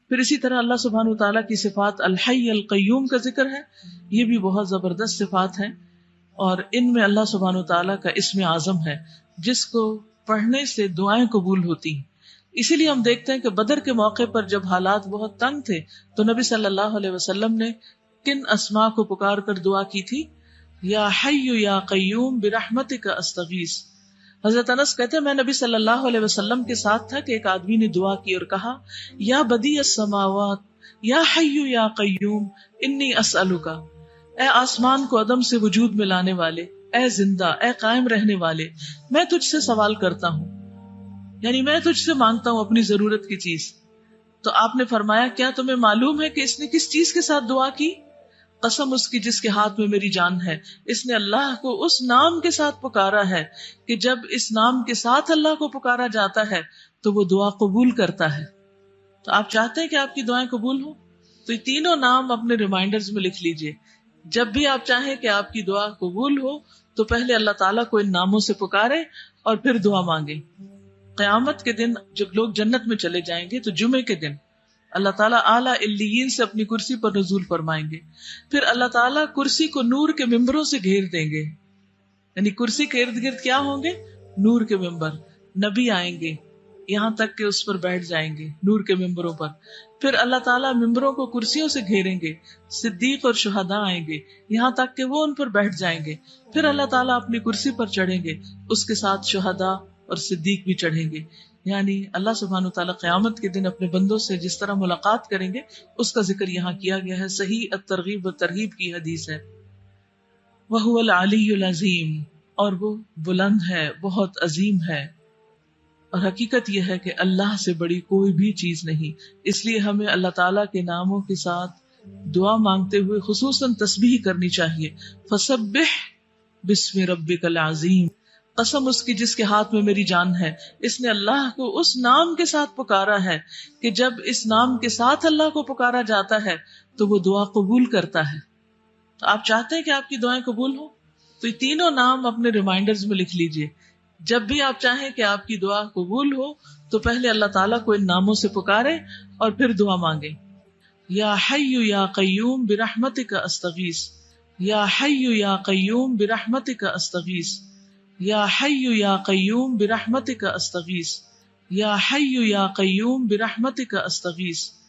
پھر اسی طرح اللہ سبحانہ وتعالیٰ کی صفات الحی القیوم کا ذکر ہے، یہ بھی بہت زبردست صفات ہیں، اور ان میں اللہ سبحانہ وتعالیٰ کا اسم اعظم ہے جس کو پڑھنے سے دعائیں قبول ہوتی ہیں۔ اسی لیے ہم دیکھتے ہیں کہ بدر کے موقع پر جب حالات بہت تنگ تھے تو نبی صلی اللہ علیہ وسلم نے کن اسماء کو پکار کر دعا کی تھی؟ یا حی یا قیوم برحمتک استغیث۔ حضرت انس کہتے ہیں میں نبی صلی اللہ علیہ وسلم کے ساتھ تھا کہ ایک آدمی نے دعا کی اور کہا یا بدیع السماوات یا حی یا قیوم انی اسألک، اے آسمان کو عدم سے وجود میں لانے والے، اے زندہ، اے قائم رہنے والے، میں تجھ سے سوال کرتا ہوں، یعنی میں تجھ سے مانگتا ہوں اپنی ضرورت کی چیز۔ تو آپ نے فرمایا کیا تمہیں معلوم ہے کہ اس نے کس چیز کے ساتھ دعا کی؟ قسم اس کی جس کے ہاتھ میں میری جان ہے، اس نے اللہ کو اس نام کے ساتھ پکارا ہے کہ جب اس نام کے ساتھ اللہ کو پکارا جاتا ہے تو وہ دعا قبول کرتا ہے۔ تو آپ چاہتے ہیں کہ آپ کی دعائیں قبول ہوں تو یہ تینوں نام اپنے ریمائنڈرز میں لکھ لیجئے۔ جب بھی آپ چاہیں کہ آپ کی دعا قبول ہو تو پہلے اللہ تعالیٰ کو ان ناموں سے پکارے اور پھر دعا مانگے۔ قیامت کے دن جب لوگ جنت میں چلے جائیں گے تو جمعے کے دن اللہ تعالیٰ اعلیٰ علیین سے اپنی کرسی پر نزول فرمائیں گے، پھر اللہ تعالیٰ کرسی کو نور کے ممبروں سے گھیر دیں گے، یعنی کرسی کے ارد گرد کیا ہوں گے؟ نور کے ممبر، نبی آئیں گے یہاں تک کہ اس پر بیٹھ جائیں گے نور کے ممبروں پر، پھر اللہ تعالیٰ ممبروں کو کرسیوں سے گھیریں گے، صدیق اور شہداء آئیں گے یہاں تک کہ وہ ان پر بیٹھ جائیں گے، پھر اللہ تعالیٰ اپنی کرسی پر چڑھیں گے، اس کے ساتھ شہداء اور صدیق بھی چڑھیں گے۔ یعنی اللہ سبحانہ وتعالیٰ قیامت کے دن اپنے بندوں سے جس طرح ملاقات کریں گے اس کا ذکر یہاں کیا گیا ہے، صحیح الترغیب والترہیب کی حدیث ہے۔ وَهُوَ الْعَلِيُّ الْعَظِيمُ، اور وہ بلند ہے، بہت عظیم ہے، اور حقیقت یہ ہے کہ اللہ سے بڑی کوئی بھی چیز نہیں، اس لیے ہمیں اللہ تعالیٰ کے ناموں کے ساتھ دعا مانگتے ہوئے خصوصاً تسبیح کرنی چاہیے۔ فَسَبِّحْ بِاسْمِ رَبِّكَ الْعَظِيمِ، قسم اس کی جس کے ہاتھ میں میری جان ہے، اس نے اللہ کو اس نام کے ساتھ پکارا ہے کہ جب اس نام کے ساتھ اللہ کو پکارا جاتا ہے تو وہ دعا قبول کرتا ہے۔ تو آپ چاہتے ہیں کہ آپ کی دعائیں قبول ہوں تو یہ تینوں نام اپنے ریمائنڈرز میں لکھ لیجئے۔ جب بھی آپ چاہیں کہ آپ کی دعا قبول ہو تو پہلے اللہ تعالیٰ کو ان ناموں سے پکارے اور پھر دعا مانگے۔ یا حی یا قیوم برحمتک استغیث، یا حی یا قیوم برحمتک استغیث، یا حی یا قیوم برحمتک استغیث، یا حی یا قیوم برحمتک استغیث۔